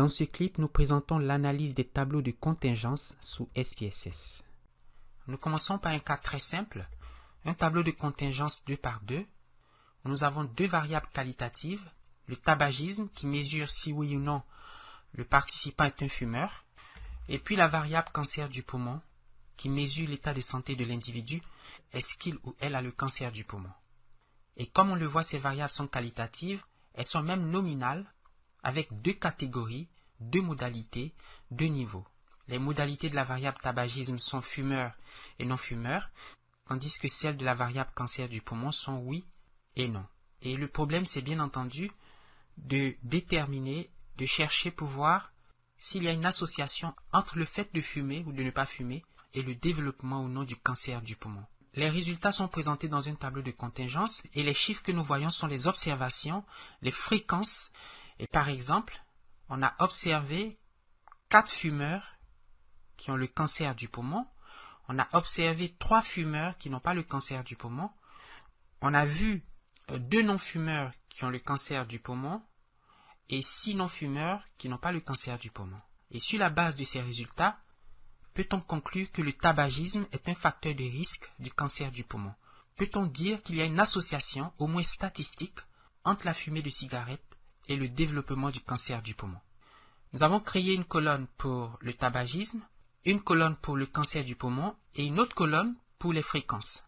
Dans ce clip, nous présentons l'analyse des tableaux de contingence sous SPSS. Nous commençons par un cas très simple, un tableau de contingence 2 par 2. Nous avons deux variables qualitatives, le tabagisme qui mesure si oui ou non le participant est un fumeur, et puis la variable cancer du poumon qui mesure l'état de santé de l'individu, est-ce qu'il ou elle a le cancer du poumon. Et comme on le voit, ces variables sont qualitatives, elles sont même nominales, avec deux catégories, deux modalités, deux niveaux. Les modalités de la variable tabagisme sont fumeur et non fumeur, tandis que celles de la variable cancer du poumon sont oui et non. Et le problème, c'est bien entendu de déterminer, de chercher pour voir s'il y a une association entre le fait de fumer ou de ne pas fumer et le développement ou non du cancer du poumon. Les résultats sont présentés dans un tableau de contingence et les chiffres que nous voyons sont les observations, les fréquences. Et par exemple, on a observé 4 fumeurs qui ont le cancer du poumon. On a observé 3 fumeurs qui n'ont pas le cancer du poumon. On a vu 2 non-fumeurs qui ont le cancer du poumon et 6 non-fumeurs qui n'ont pas le cancer du poumon. Et sur la base de ces résultats, peut-on conclure que le tabagisme est un facteur de risque du cancer du poumon? Peut-on dire qu'il y a une association, au moins statistique, entre la fumée de cigarette et le développement du cancer du poumon? Nous avons créé une colonne pour le tabagisme, une colonne pour le cancer du poumon et une autre colonne pour les fréquences.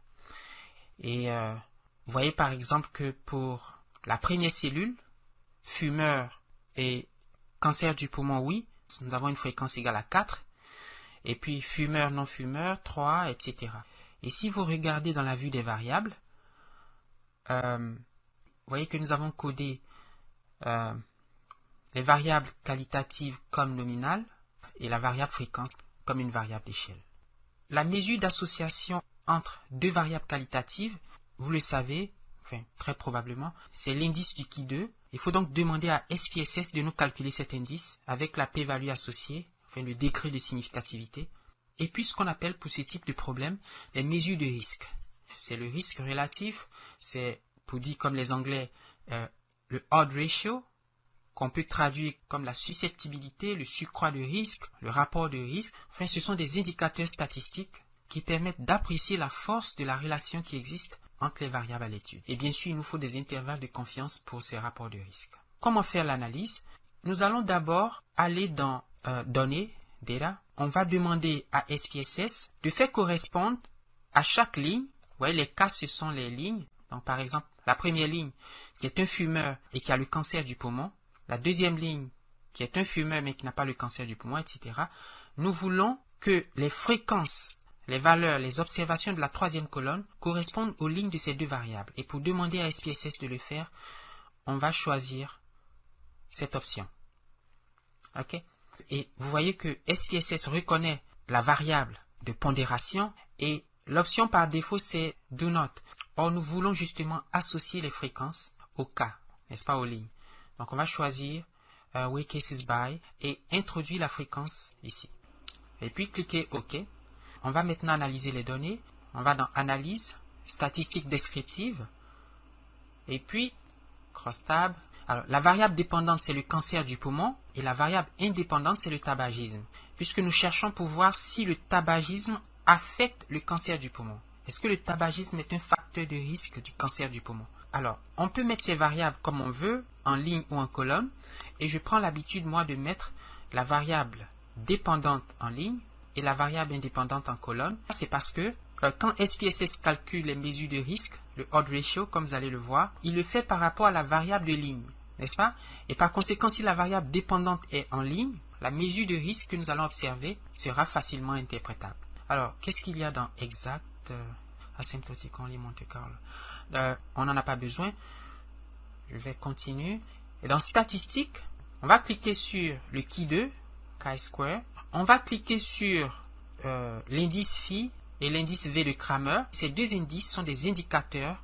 Et vous voyez par exemple que pour la première cellule, fumeur et cancer du poumon, oui, nous avons une fréquence égale à 4. Et puis fumeur, non-fumeur, 3, etc. Et si vous regardez dans la vue des variables, vous voyez que nous avons codé les variables qualitatives comme nominales et la variable fréquence comme une variable d'échelle. La mesure d'association entre deux variables qualitatives, vous le savez, enfin très probablement, c'est l'indice du Ki2. Il faut donc demander à SPSS de nous calculer cet indice avec la p-value associée, enfin le degré de significativité, et puis ce qu'on appelle pour ce type de problème les mesures de risque. C'est le risque relatif, c'est pour dire comme les Anglais le odd ratio, qu'on peut traduire comme la susceptibilité, le surcroît de risque, le rapport de risque. Enfin, ce sont des indicateurs statistiques qui permettent d'apprécier la force de la relation qui existe entre les variables à l'étude. Et bien sûr, il nous faut des intervalles de confiance pour ces rapports de risque. Comment faire l'analyse? Nous allons d'abord aller dans données, data. On va demander à SPSS de faire correspondre à chaque ligne. Vous voyez, les cas, ce sont les lignes. Donc, par exemple, la première ligne qui est un fumeur et qui a le cancer du poumon. La deuxième ligne qui est un fumeur mais qui n'a pas le cancer du poumon, etc. Nous voulons que les fréquences, les valeurs, les observations de la troisième colonne correspondent aux lignes de ces deux variables. Et pour demander à SPSS de le faire, on va choisir cette option. OK? Et vous voyez que SPSS reconnaît la variable de pondération et l'option par défaut c'est Do Not. Or, nous voulons justement associer les fréquences au cas, n'est-ce pas, aux lignes. Donc, on va choisir Where Cases By et introduire la fréquence ici. Et puis, cliquer OK. On va maintenant analyser les données. On va dans Analyse, Statistiques descriptives. Et puis, Cross-Tab. Alors, la variable dépendante, c'est le cancer du poumon. Et la variable indépendante, c'est le tabagisme. Puisque nous cherchons pour voir si le tabagisme affecte le cancer du poumon. Est-ce que le tabagisme est un facteur de risque du cancer du poumon? Alors, on peut mettre ces variables comme on veut, en ligne ou en colonne. Et je prends l'habitude, moi, de mettre la variable dépendante en ligne et la variable indépendante en colonne. C'est parce que quand SPSS calcule les mesures de risque, le odd ratio, comme vous allez le voir, il le fait par rapport à la variable de ligne, n'est-ce pas? Et par conséquent, si la variable dépendante est en ligne, la mesure de risque que nous allons observer sera facilement interprétable. Alors, qu'est-ce qu'il y a dans exact, asymptotic only Monte Carlo? On n'en a pas besoin. Je vais continuer. Et dans statistiques, on va cliquer sur le Ki2, chi-square. On va cliquer sur l'indice phi et l'indice V de Kramer. Ces deux indices sont des indicateurs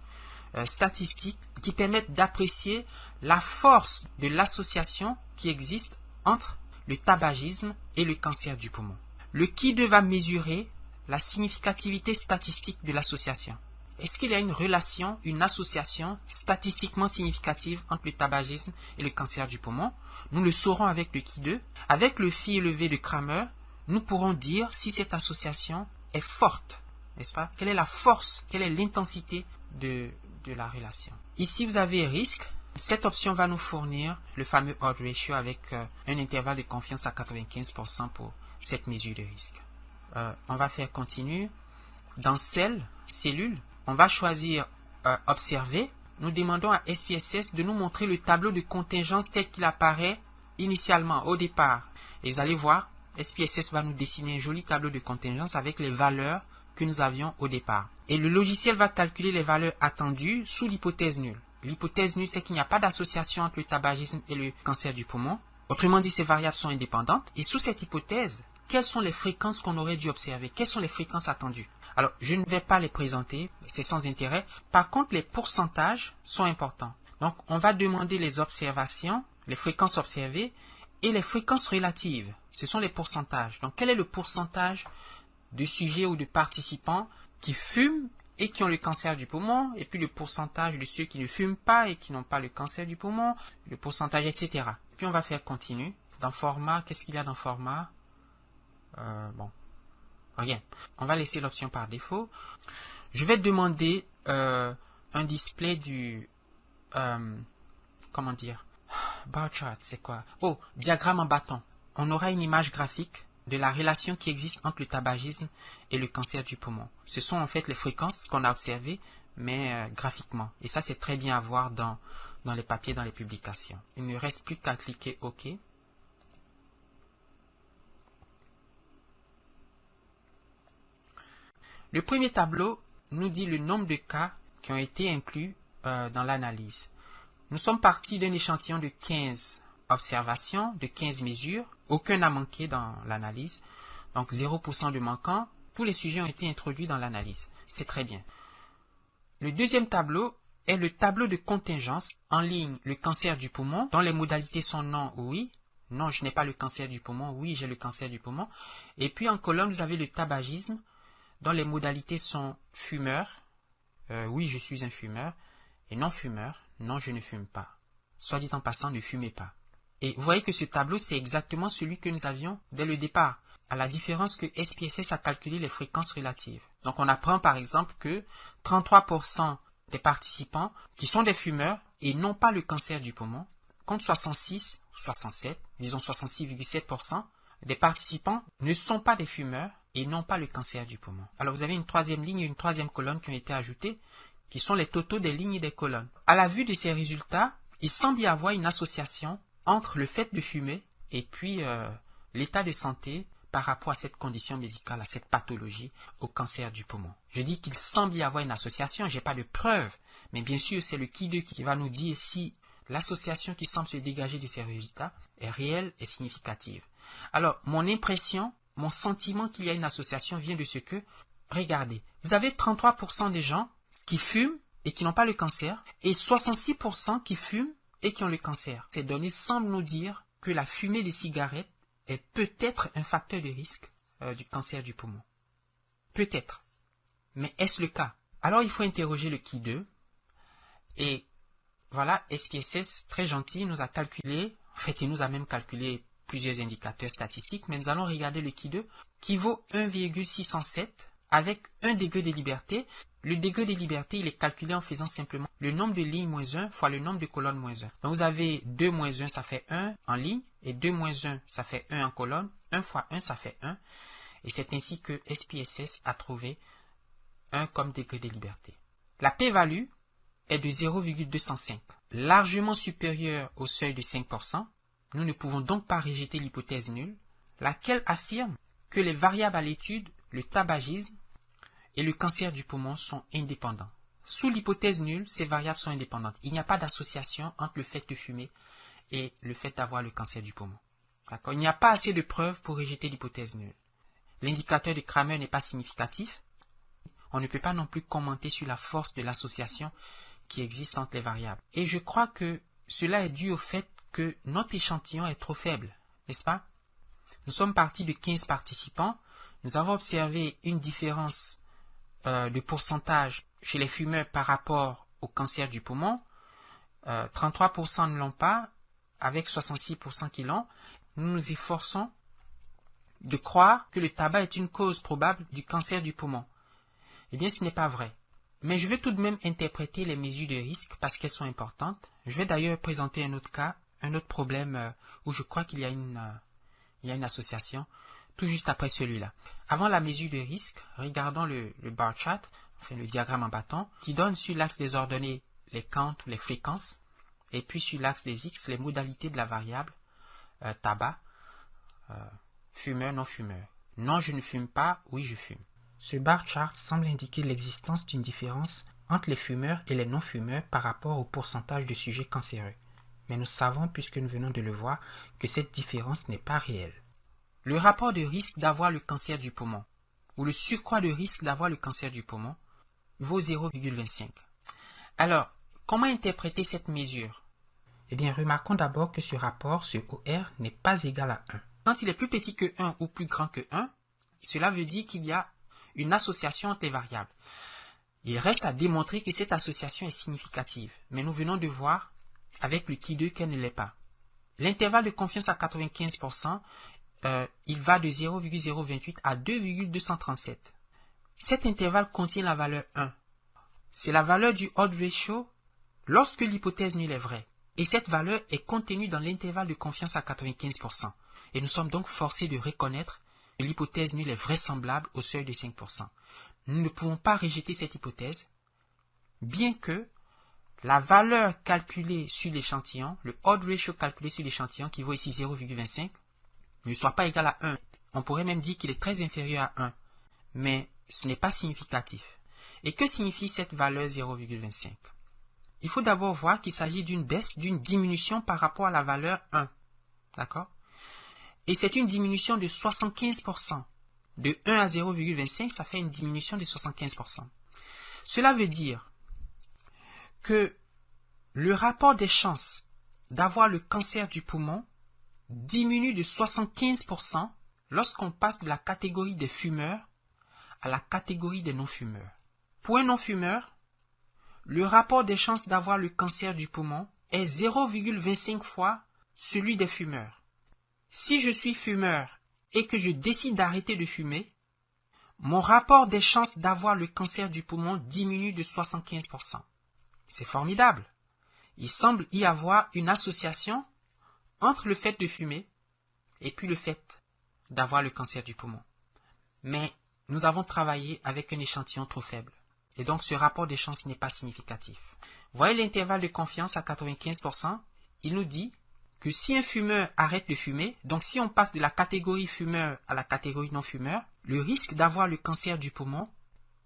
statistiques qui permettent d'apprécier la force de l'association qui existe entre le tabagisme et le cancer du poumon. Le Ki2 va mesurer la significativité statistique de l'association. Est-ce qu'il y a une relation, une association statistiquement significative entre le tabagisme et le cancer du poumon? Nous le saurons avec le Qui2. Avec le phi élevé de Kramer, nous pourrons dire si cette association est forte, n'est-ce pas? Quelle est la force, quelle est l'intensité de la relation? Ici, vous avez risque. Cette option va nous fournir le fameux odds ratio avec un intervalle de confiance à 95% pour cette mesure de risque. On va faire continue. Dans cellule, on va choisir observer. Nous demandons à SPSS de nous montrer le tableau de contingence tel qu'il apparaît initialement, au départ. Et vous allez voir, SPSS va nous dessiner un joli tableau de contingence avec les valeurs que nous avions au départ. Et le logiciel va calculer les valeurs attendues sous l'hypothèse nulle. L'hypothèse nulle, c'est qu'il n'y a pas d'association entre le tabagisme et le cancer du poumon. Autrement dit, ces variables sont indépendantes. Et sous cette hypothèse, quelles sont les fréquences qu'on aurait dû observer? Quelles sont les fréquences attendues? Alors, je ne vais pas les présenter, c'est sans intérêt. Par contre, les pourcentages sont importants. Donc, on va demander les observations, les fréquences observées et les fréquences relatives. Ce sont les pourcentages. Donc, quel est le pourcentage de sujets ou de participants qui fument et qui ont le cancer du poumon, et puis le pourcentage de ceux qui ne fument pas et qui n'ont pas le cancer du poumon, le pourcentage, etc. Puis on va faire continue. Dans format, qu'est-ce qu'il y a dans format? Bon, rien. On va laisser l'option par défaut. Je vais demander un display du... comment dire? Bar chart, c'est quoi? Oh, diagramme en bâton. On aura une image graphique de la relation qui existe entre le tabagisme et le cancer du poumon. Ce sont en fait les fréquences qu'on a observées, mais graphiquement. Et ça, c'est très bien à voir dans les papiers, dans les publications. Il ne reste plus qu'à cliquer OK. Le premier tableau nous dit le nombre de cas qui ont été inclus dans l'analyse. Nous sommes partis d'un échantillon de 15 observations, de 15 mesures. Aucun n'a manqué dans l'analyse. Donc 0% de manquants. Tous les sujets ont été introduits dans l'analyse. C'est très bien. Le deuxième tableau est le tableau de contingence. En ligne, le cancer du poumon, dont les modalités sont non ou oui. Non, je n'ai pas le cancer du poumon. Oui, j'ai le cancer du poumon. Et puis en colonne, vous avez le tabagisme, dont les modalités sont fumeur. Oui, je suis un fumeur. Et non fumeur. Non, je ne fume pas. Soit dit en passant, ne fumez pas. Et vous voyez que ce tableau, c'est exactement celui que nous avions dès le départ, à la différence que SPSS a calculé les fréquences relatives. Donc on apprend par exemple que 33% des participants qui sont des fumeurs et n'ont pas le cancer du poumon, contre 66, 67, disons 66,7% des participants ne sont pas des fumeurs et n'ont pas le cancer du poumon. Alors vous avez une troisième ligne et une troisième colonne qui ont été ajoutées, qui sont les totaux des lignes et des colonnes. À la vue de ces résultats, il semble y avoir une association entre le fait de fumer et puis l'état de santé par rapport à cette condition médicale, à cette pathologie, au cancer du poumon. Je dis qu'il semble y avoir une association, je n'ai pas de preuves, mais bien sûr c'est le Qui2 qui va nous dire si l'association qui semble se dégager de ces résultats est réelle et significative. Alors, mon impression, mon sentiment qu'il y a une association vient de ce que, regardez, vous avez 33% des gens qui fument et qui n'ont pas le cancer, et 66% qui fument et qui ont le cancer. Ces données semblent nous dire que la fumée des cigarettes est peut-être un facteur de risque du cancer du poumon. Peut-être. Mais est-ce le cas? Alors il faut interroger le Qui2. Et voilà, SPSS, très gentil, nous a calculé, en fait il nous a même calculé plusieurs indicateurs statistiques, mais nous allons regarder le Qui2 qui vaut 1,607 avec 1 degré de liberté. Le degré de liberté, il est calculé en faisant simplement le nombre de lignes moins 1 fois le nombre de colonnes moins 1. Donc vous avez 2 moins 1, ça fait 1 en ligne, et 2 moins 1, ça fait 1 en colonne. 1 fois 1, ça fait 1. Et c'est ainsi que SPSS a trouvé 1 comme degré de liberté. La p-value est de 0,205, largement supérieure au seuil de 5%. Nous ne pouvons donc pas rejeter l'hypothèse nulle, laquelle affirme que les variables à l'étude, le tabagisme, et le cancer du poumon sont indépendants. Sous l'hypothèse nulle, ces variables sont indépendantes. Il n'y a pas d'association entre le fait de fumer et le fait d'avoir le cancer du poumon. D'accord? Il n'y a pas assez de preuves pour rejeter l'hypothèse nulle. L'indicateur de Kramer n'est pas significatif. On ne peut pas non plus commenter sur la force de l'association qui existe entre les variables. Et je crois que cela est dû au fait que notre échantillon est trop faible, n'est-ce pas? Nous sommes partis de 15 participants. Nous avons observé une différence de pourcentage chez les fumeurs par rapport au cancer du poumon, 33% ne l'ont pas, avec 66% qui l'ont. Nous nous efforçons de croire que le tabac est une cause probable du cancer du poumon. Eh bien, ce n'est pas vrai. Mais je vais tout de même interpréter les mesures de risque parce qu'elles sont importantes. Je vais d'ailleurs présenter un autre cas, un autre problème où je crois qu'il y a une association, tout juste après celui-là. Avant la mesure de risque, regardons le bar chart, enfin le diagramme en bâton, qui donne sur l'axe des ordonnées les counts ou les fréquences, et puis sur l'axe des X, les modalités de la variable tabac, fumeur, non fumeur. Non, je ne fume pas, oui, je fume. Ce bar chart semble indiquer l'existence d'une différence entre les fumeurs et les non-fumeurs par rapport au pourcentage de sujets cancéreux. Mais nous savons, puisque nous venons de le voir, que cette différence n'est pas réelle. Le rapport de risque d'avoir le cancer du poumon, ou le surcroît de risque d'avoir le cancer du poumon, vaut 0,25. Alors, comment interpréter cette mesure? Eh bien, remarquons d'abord que ce rapport, ce OR, n'est pas égal à 1. Quand il est plus petit que 1 ou plus grand que 1, cela veut dire qu'il y a une association entre les variables. Il reste à démontrer que cette association est significative, mais nous venons de voir avec le qui 2 qu'elle ne l'est pas. L'intervalle de confiance à 95%, il va de 0,028 à 2,237. Cet intervalle contient la valeur 1. C'est la valeur du odds ratio lorsque l'hypothèse nulle est vraie. Et cette valeur est contenue dans l'intervalle de confiance à 95%. Et nous sommes donc forcés de reconnaître que l'hypothèse nulle est vraisemblable au seuil de 5%. Nous ne pouvons pas rejeter cette hypothèse, bien que la valeur calculée sur l'échantillon, le odds ratio calculé sur l'échantillon, qui vaut ici 0,25, ne soit pas égal à 1. On pourrait même dire qu'il est très inférieur à 1. Mais ce n'est pas significatif. Et que signifie cette valeur 0,25? Il faut d'abord voir qu'il s'agit d'une baisse, d'une diminution par rapport à la valeur 1. D'accord? Et c'est une diminution de 75%. De 1 à 0,25, ça fait une diminution de 75%. Cela veut dire que le rapport des chances d'avoir le cancer du poumon diminue de 75% lorsqu'on passe de la catégorie des fumeurs à la catégorie des non-fumeurs. Pour un non-fumeur, le rapport des chances d'avoir le cancer du poumon est 0,25 fois celui des fumeurs. Si je suis fumeur et que je décide d'arrêter de fumer, mon rapport des chances d'avoir le cancer du poumon diminue de 75%. C'est formidable. Il semble y avoir une association entre le fait de fumer et puis le fait d'avoir le cancer du poumon. Mais nous avons travaillé avec un échantillon trop faible. Et donc ce rapport des chances n'est pas significatif. Voyez l'intervalle de confiance à 95%. Il nous dit que si un fumeur arrête de fumer, donc si on passe de la catégorie fumeur à la catégorie non-fumeur, le risque d'avoir le cancer du poumon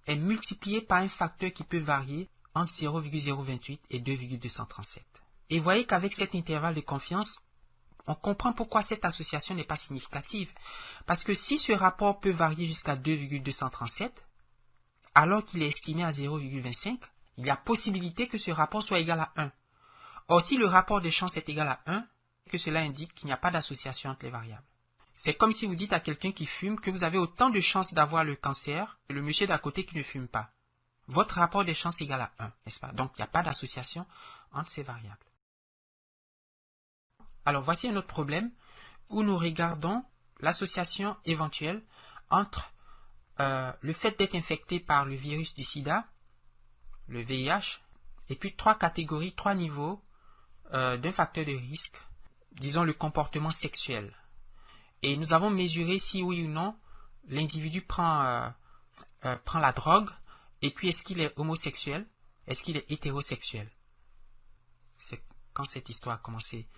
est multiplié par un facteur qui peut varier entre 0,028 et 2,237. Et voyez qu'avec cet intervalle de confiance, on comprend pourquoi cette association n'est pas significative. Parce que si ce rapport peut varier jusqu'à 2,237, alors qu'il est estimé à 0,25, il y a possibilité que ce rapport soit égal à 1. Or, si le rapport des chances est égal à 1, que cela indique qu'il n'y a pas d'association entre les variables. C'est comme si vous dites à quelqu'un qui fume que vous avez autant de chances d'avoir le cancer que le monsieur d'à côté qui ne fume pas. Votre rapport des chances est égal à 1, n'est-ce pas? Donc, il n'y a pas d'association entre ces variables. Alors, voici un autre problème où nous regardons l'association éventuelle entre le fait d'être infecté par le virus du sida, le VIH, et puis trois catégories, trois niveaux d'un facteur de risque, disons le comportement sexuel. Et nous avons mesuré si oui ou non l'individu prend la drogue, et puis est-ce qu'il est homosexuel, est-ce qu'il est hétérosexuel. C'est quand cette histoire a commencé,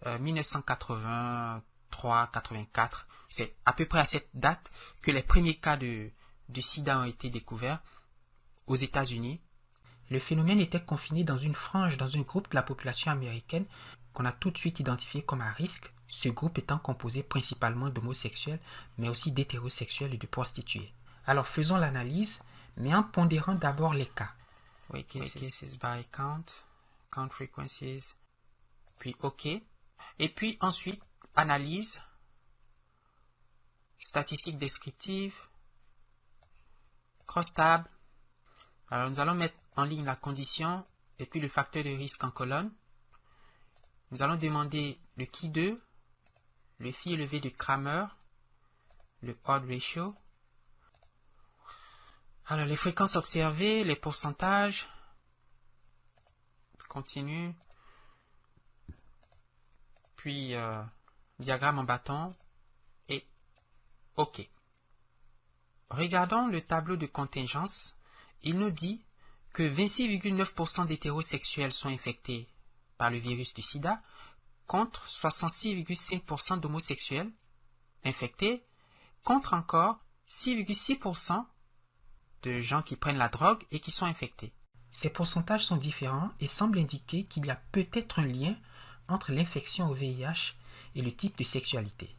1983-84, c'est à peu près à cette date que les premiers cas de sida ont été découverts aux États-Unis. Le phénomène était confiné dans une frange, dans un groupe de la population américaine qu'on a tout de suite identifié comme à risque, ce groupe étant composé principalement d'homosexuels, mais aussi d'hétérosexuels et de prostituées. Alors faisons l'analyse, mais en pondérant d'abord les cas. Oui, cases by count frequencies, puis OK. Et puis ensuite, analyse, statistiques descriptives, crosstab, Alors, nous allons mettre en ligne la condition et puis le facteur de risque en colonne. Nous allons demander le Ki2, le phi élevé de Kramer, le odd ratio. Alors, les fréquences observées, les pourcentages. Continue. Puis, diagramme en bâton. Et OK. Regardons le tableau de contingence. Il nous dit que 26,9% d'hétérosexuels sont infectés par le virus du sida, contre 66,5% d'homosexuels infectés, contre encore 6,6% de gens qui prennent la drogue et qui sont infectés. Ces pourcentages sont différents et semblent indiquer qu'il y a peut-être un lien entre l'infection au VIH et le type de sexualité.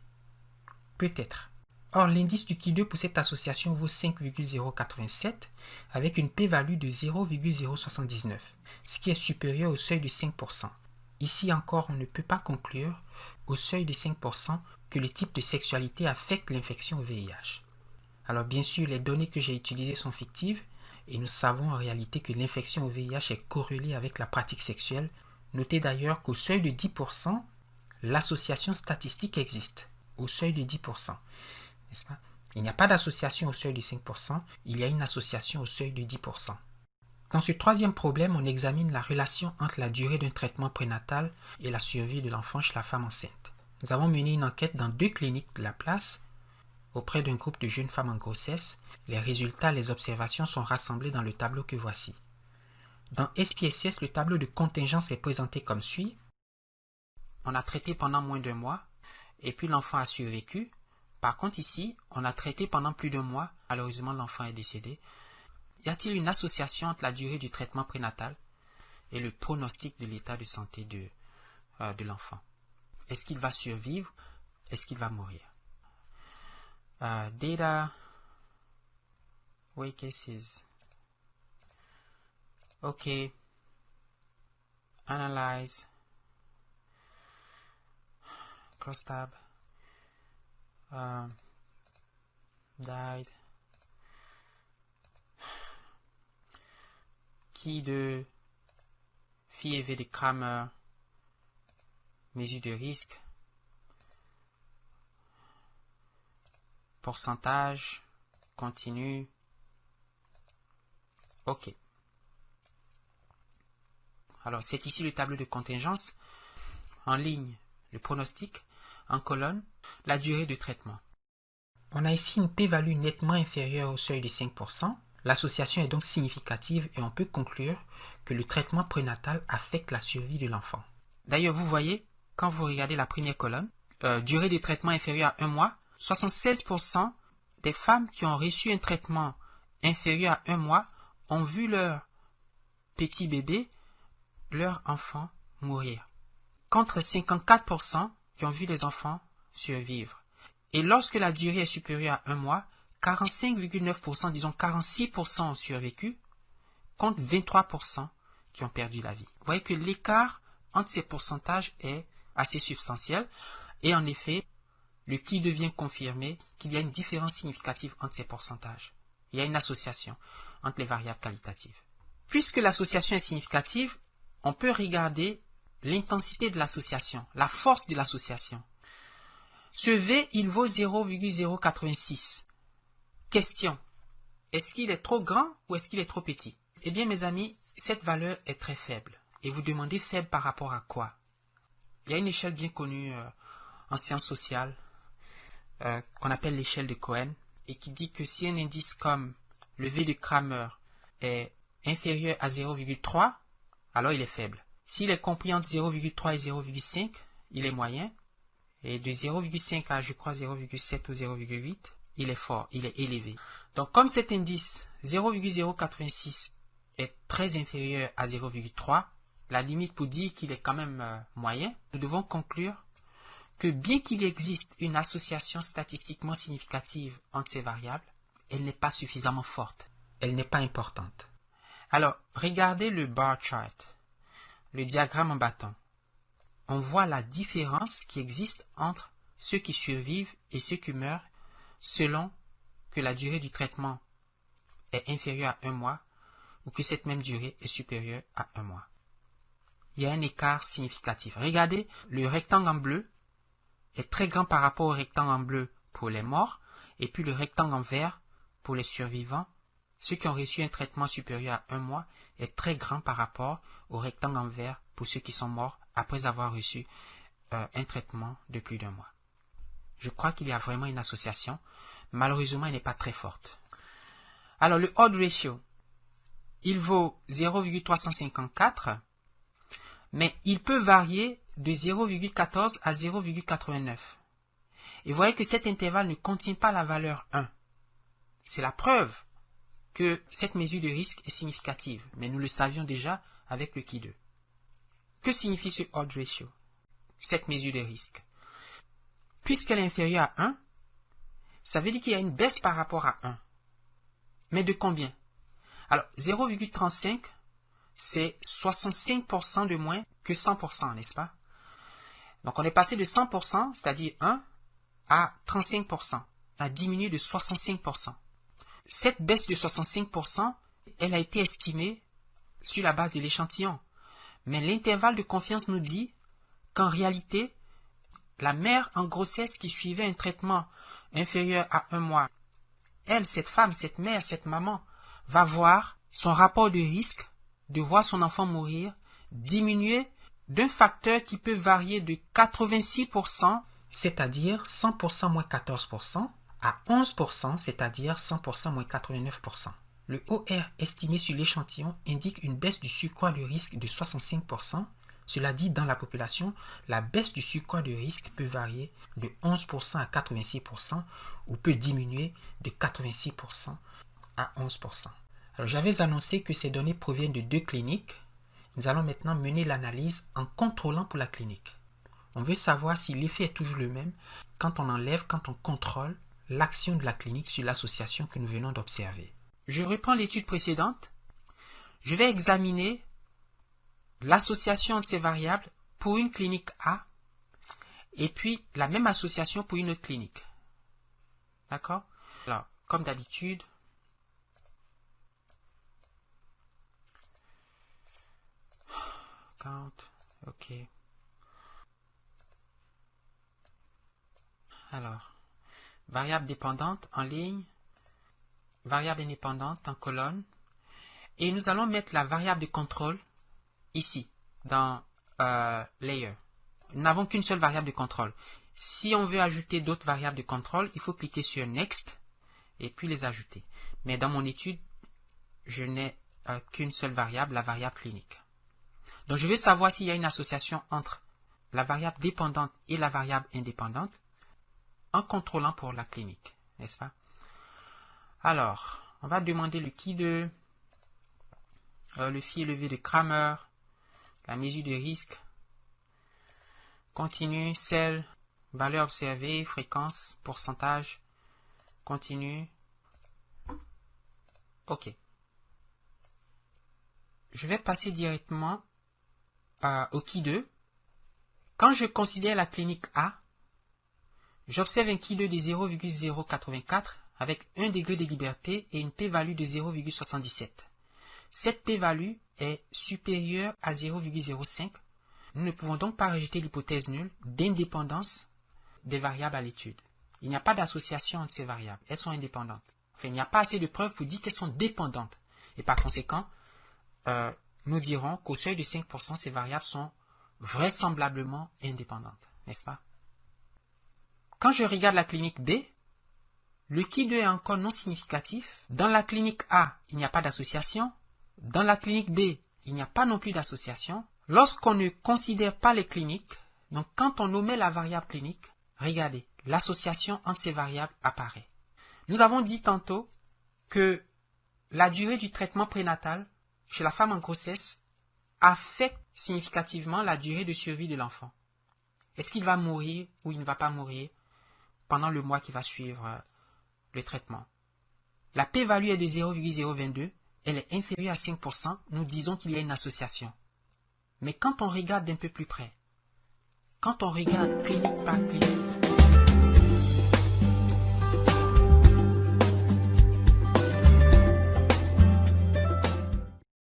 Peut-être. Or, l'indice du Ki2 pour cette association vaut 5,087 avec une p-value de 0,079, ce qui est supérieur au seuil de 5%. Ici encore, on ne peut pas conclure au seuil de 5% que le type de sexualité affecte l'infection au VIH. Alors bien sûr, les données que j'ai utilisées sont fictives et nous savons en réalité que l'infection au VIH est corrélée avec la pratique sexuelle. Notez d'ailleurs qu'au seuil de 10%, l'association statistique existe. Au seuil de 10%. N'est-ce pas? Il n'y a pas d'association au seuil de 5%, il y a une association au seuil de 10%. Dans ce troisième problème, on examine la relation entre la durée d'un traitement prénatal et la survie de l'enfant chez la femme enceinte. Nous avons mené une enquête dans 2 cliniques de la place auprès d'un groupe de jeunes femmes en grossesse. Les résultats, les observations sont rassemblés dans le tableau que voici. Dans SPSS, le tableau de contingence est présenté comme suit. On a traité pendant moins d'1 mois et puis l'enfant a survécu. Par contre ici, on a traité pendant plus d'1 mois. Malheureusement, l'enfant est décédé. Y a-t-il une association entre la durée du traitement prénatal et le pronostic de l'état de santé de l'enfant? Est-ce qu'il va survivre? Est-ce qu'il va mourir? Data, weight cases. OK. Analyze. Crosstab. Died. Ki2, phi élevé de Kramer, mesure de risque, pourcentage, continue, OK. Alors, c'est ici le tableau de contingence, en ligne, le pronostic, en colonne, la durée de traitement. On a ici une p-value nettement inférieure au seuil de 5%. L'association est donc significative et on peut conclure que le traitement prénatal affecte la survie de l'enfant. D'ailleurs, vous voyez, quand vous regardez la première colonne, durée de traitement inférieure à 1 mois, 76% des femmes qui ont reçu un traitement inférieur à 1 mois ont vu leur petit bébé, leur enfant, mourir. Contre 54% qui ont vu les enfants survivre. Et lorsque la durée est supérieure à 1 mois, 45,9%, disons 46% ont survécu, contre 23% qui ont perdu la vie. Vous voyez que l'écart entre ces pourcentages est assez substantiel et en effet, le qui devient confirmé qu'il y a une différence significative entre ces pourcentages. Il y a une association entre les variables qualitatives. Puisque l'association est significative, on peut regarder l'intensité de l'association, la force de l'association. Ce V, il vaut 0,086. Question, est-ce qu'il est trop grand ou est-ce qu'il est trop petit? Eh bien, mes amis, cette valeur est très faible. Et vous demandez faible par rapport à quoi? Il y a une échelle bien connue en sciences sociales qu'on appelle l'échelle de Cohen et qui dit que si un indice comme le V de Kramer est inférieur à 0,3, alors il est faible. S'il est compris entre 0,3 et 0,5, il est moyen. Et de 0,5 à, je crois, 0,7 ou 0,8, il est fort, il est élevé. Donc, comme cet indice 0,086 est très inférieur à 0,3, la limite pour dire qu'il est quand même moyen, nous devons conclure que bien qu'il existe une association statistiquement significative entre ces variables, elle n'est pas suffisamment forte. Elle n'est pas importante. Alors, regardez le bar chart, le diagramme en bâton. On voit la différence qui existe entre ceux qui survivent et ceux qui meurent selon que la durée du traitement est inférieure à 1 mois ou que cette même durée est supérieure à 1 mois. Il y a un écart significatif. Regardez, le rectangle en bleu est très grand par rapport au rectangle en bleu pour les morts, et puis le rectangle en vert pour les survivants. Ceux qui ont reçu un traitement supérieur à 1 mois est très grand par rapport au rectangle en vert pour ceux qui sont morts après avoir reçu un traitement de plus d'1 mois. Je crois qu'il y a vraiment une association. Malheureusement, elle n'est pas très forte. Alors, le odd ratio, il vaut 0,354, mais il peut varier de 0,14 à 0,89. Et vous voyez que cet intervalle ne contient pas la valeur 1. C'est la preuve que cette mesure de risque est significative, mais nous le savions déjà avec le Ki 2. Que signifie ce odd ratio, cette mesure de risque? Puisqu'elle est inférieure à 1, ça veut dire qu'il y a une baisse par rapport à 1. Mais de combien? Alors, 0,35, c'est 65% de moins que 100%, n'est-ce pas? Donc, on est passé de 100%, c'est-à-dire 1, à 35%. On a diminué de 65%. Cette baisse de 65%, elle a été estimée sur la base de l'échantillon. Mais l'intervalle de confiance nous dit qu'en réalité, la mère en grossesse qui suivait un traitement inférieur à 1 mois, elle, cette femme, cette mère, cette maman, va voir son rapport de risque de voir son enfant mourir diminuer d'un facteur qui peut varier de 86%, c'est-à-dire 100% moins 14%, à 11%, c'est-à-dire 100% moins 89%. Le OR estimé sur l'échantillon indique une baisse du surcroît de risque de 65%. Cela dit, dans la population, la baisse du surcroît de risque peut varier de 11% à 86% ou peut diminuer de 86% à 11%. Alors, j'avais annoncé que ces données proviennent de 2 cliniques. Nous allons maintenant mener l'analyse en contrôlant pour la clinique. On veut savoir si l'effet est toujours le même quand on contrôle l'action de la clinique sur l'association que nous venons d'observer. Je reprends l'étude précédente. Je vais examiner l'association entre ces variables pour une clinique A et puis la même association pour une autre clinique. D'accord? Alors, comme d'habitude, count, ok. Alors, variable dépendante en ligne, variable indépendante en colonne, et nous allons mettre la variable de contrôle ici, dans Layer. Nous n'avons qu'une seule variable de contrôle. Si on veut ajouter d'autres variables de contrôle, il faut cliquer sur Next et puis les ajouter. Mais dans mon étude, je n'ai qu'une seule variable, la variable clinique. Donc je veux savoir s'il y a une association entre la variable dépendante et la variable indépendante en contrôlant pour la clinique, n'est-ce pas? Alors, on va demander le Ki 2, le phi élevé de Kramer, la mesure de risque, continue, celle, valeur observée, fréquence, pourcentage, continue. OK. Je vais passer directement au Ki 2. Quand je considère la clinique A, j'observe un Ki 2 de 0,084 avec 1 degré de liberté et une p-value de 0,77. Cette p-value est supérieure à 0,05. Nous ne pouvons donc pas rejeter l'hypothèse nulle d'indépendance des variables à l'étude. Il n'y a pas d'association entre ces variables. Elles sont indépendantes. Enfin, il n'y a pas assez de preuves pour dire qu'elles sont dépendantes. Et par conséquent, nous dirons qu'au seuil de 5%, ces variables sont vraisemblablement indépendantes. N'est-ce pas? Quand je regarde la clinique B, le Ki 2 est encore non significatif. Dans la clinique A, il n'y a pas d'association. Dans la clinique B, il n'y a pas non plus d'association. Lorsqu'on ne considère pas les cliniques, donc quand on omet la variable clinique, regardez, l'association entre ces variables apparaît. Nous avons dit tantôt que la durée du traitement prénatal chez la femme en grossesse affecte significativement la durée de survie de l'enfant. Est-ce qu'il va mourir ou il ne va pas mourir pendant le mois qui va suivre le traitement? La p-value est de 0,022, elle est inférieure à 5%, nous disons qu'il y a une association. Mais quand on regarde d'un peu plus près, quand on regarde clinique par clinique,